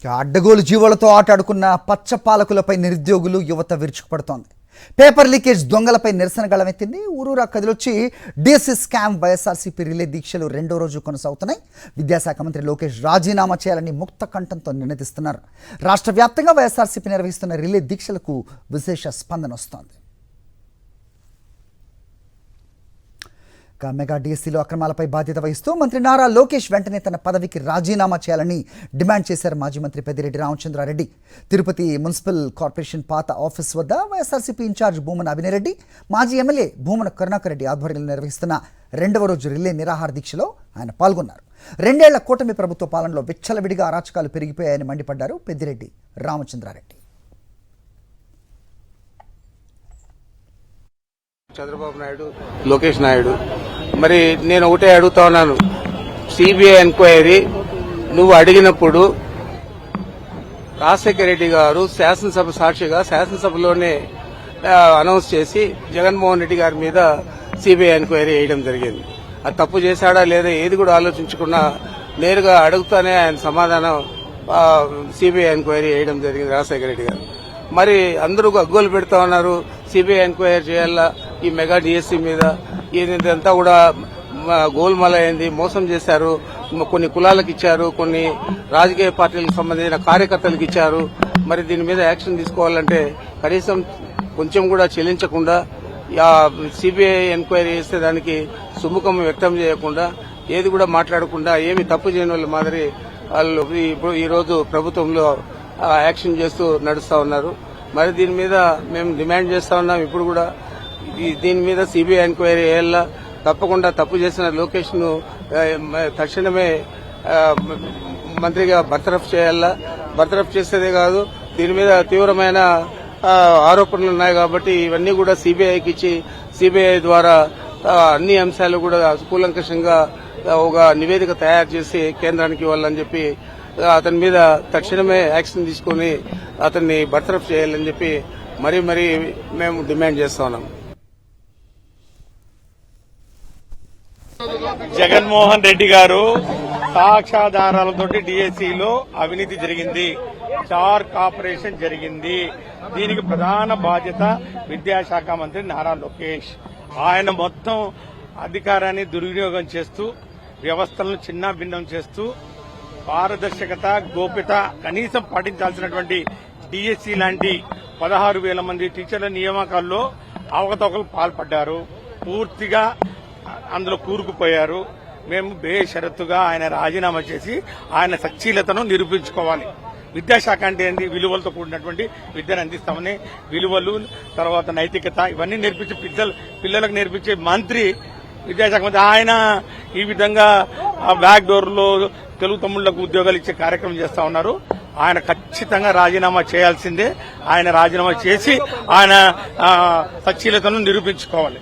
అడ్డగోలు జీవులతో ఆటాడుకున్న పచ్చపాలకులపై నిరుద్యోగులు యువత విరుచుకుపడుతోంది. పేపర్ లీకేజ్ దొంగలపై నిరసన గళమెత్తింది. ఊరూరా కదిలొచ్చి డిఎస్సి స్కామ్ వైఎస్ఆర్సీపీ రిలే దీక్షలు రెండో రోజు కొనసాగుతున్నాయి. విద్యాశాఖ మంత్రి లోకేష్ రాజీనామా చేయాలని ముక్త కంఠంతో నినదిస్తున్నారు. రాష్ట్ర వ్యాప్తంగా వైఎస్ఆర్సీపీ నిర్వహిస్తున్న రిలే దీక్షలకు విశేష స్పందన వస్తోంది. మెగా డిఎస్సీలో అక్రమాలపై బాధ్యత వహిస్తూ మంత్రి నారా లోకేష్ వెంటనే తన పదవికి రాజీనామా చేయాలని డిమాండ్ చేశారు మాజీ మంత్రి పెద్దిరెడ్డి రామచంద్రారెడ్డి. తిరుపతి మున్సిపల్ కార్పొరేషన్ పాత ఆఫీస్ వద్ద వైఎస్ఆర్సీపీ ఇన్ఛార్జ్ భూమన అభినయరెడ్డి, మాజీ ఎమ్మెల్యే భూమన కరుణాకర్ రెడ్డి ఆధ్వర్యంలో నిర్వహిస్తున్న రెండవ రోజు రిలే నిరాహార దీక్షలో ఆయన పాల్గొన్నారు. 2 ఏళ్ల కూటమి ప్రభుత్వ పాలనలో విచ్చలవిడిగా అరాచకాలు పెరిగిపోయాయని మండిపడ్డారు పెద్దిరెడ్డి రామచంద్రారెడ్డి. చంద్రబాబు నాయుడు, లోకేష్ నాయుడు, మరి నేను ఒకటే అడుగుతా ఉన్నాను. సిబిఐ ఎంక్వైరీ నువ్వు అడిగినప్పుడు రాజశేఖర రెడ్డి గారు శాసనసభ సాక్షిగా శాసనసభలోనే అనౌన్స్ చేసి జగన్మోహన్ రెడ్డి గారి మీద సిబిఐ ఎంక్వైరీ వేయడం జరిగింది. అది తప్పు చేశాడా లేదా ఏది కూడా ఆలోచించకుండా నేరుగా అడుగుతానే ఆయన సమాధానం సిబిఐ ఎంక్వైరీ వేయడం జరిగింది రాజశేఖర రెడ్డి గారు. మరి అందరూ గగ్గోలు పెడతా ఉన్నారు, సిబిఐ ఎంక్వైరీ చేయాలా ఈ మెగా డిఎస్సీ మీద. ఇదంతా కూడా గోల్మాల అయింది, మోసం చేశారు. కొన్ని కులాలకు ఇచ్చారు, కొన్ని రాజకీయ పార్టీలకు సంబంధించిన కార్యకర్తలకు ఇచ్చారు. మరి దీని మీద యాక్షన్ తీసుకోవాలంటే కనీసం కొంచెం కూడా చెల్లించకుండా సిబిఐ ఎంక్వైరీ చేస్తే దానికి సుముఖం వ్యక్తం చేయకుండా ఏది కూడా మాట్లాడకుండా ఏమి తప్పు చేయని వాళ్ళ మాదిరి వాళ్ళు ఈ రోజు ప్రభుత్వంలో యాక్షన్ చేస్తూ నడుస్తా ఉన్నారు. మరి దీని మీద మేము డిమాండ్ చేస్తా ఉన్నాం. ఇప్పుడు కూడా దీని మీద సిబిఐ ఎంక్వైరీ చేయాలా, తప్పకుండా తప్పు చేసిన లోకేష్ ను తక్షణమే మంత్రిగా బర్తరఫ్ చేయాలా. బర్తరఫ్ చేసేదే కాదు, దీని మీద తీవ్రమైన ఆరోపణలు ఉన్నాయి కాబట్టి ఇవన్నీ కూడా సిబిఐకి ఇచ్చి సిబిఐ ద్వారా అన్ని అంశాలు కూడా కూలంకషంగా ఒక నివేదిక తయారు చేసి కేంద్రానికి ఇవ్వాలని చెప్పి అతని మీద తక్షణమే యాక్షన్ తీసుకుని అతన్ని బర్తరఫ్ చేయాలని చెప్పి మరీ మేము డిమాండ్ చేస్తా ఉన్నాం. జగన్మోహన్ రెడ్డి గారు సాక్ష్యాధారాలతోటి డిఎస్సీలో అవినీతి జరిగింది, చార్ కార్పొరేషన్ జరిగింది. దీనికి ప్రధాన బాధ్యత విద్యాశాఖ మంత్రి నారా లోకేష్. ఆయన మొత్తం అధికారాన్ని దుర్వినియోగం చేస్తూ వ్యవస్థలను చిన్నాభిన్నం చేస్తూ పారదర్శకత, గోప్యత కనీసం పాటించాల్సినటువంటి డిఎస్సీ లాంటి 16,000 మంది టీచర్ల నియామకాల్లో అవకతవకలు పాల్పడ్డారు. పూర్తిగా అందులో కూరుకుపోయారు. మేము బేషరతుగా ఆయన రాజీనామా చేసి ఆయన సచ్చీలతను నిరూపించుకోవాలి. విద్యాశాఖ అంటే ఏంటి? విలువలతో కూడినటువంటి విద్యను అందిస్తామని, విలువలు తర్వాత నైతికత ఇవన్నీ నేర్పించే పిల్లలకు నేర్పించే మంత్రి విద్యాశాఖ మంత్రి. ఆయన ఈ విధంగా బ్యాక్ డోర్లో తెలుగు తమ్ముళ్లకు ఉద్యోగాలు ఇచ్చే కార్యక్రమం చేస్తా ఉన్నారు. ఆయన ఖచ్చితంగా రాజీనామా చేయాల్సిందే. ఆయన రాజీనామా చేసి ఆయన సచ్చీలతను నిరూపించుకోవాలి.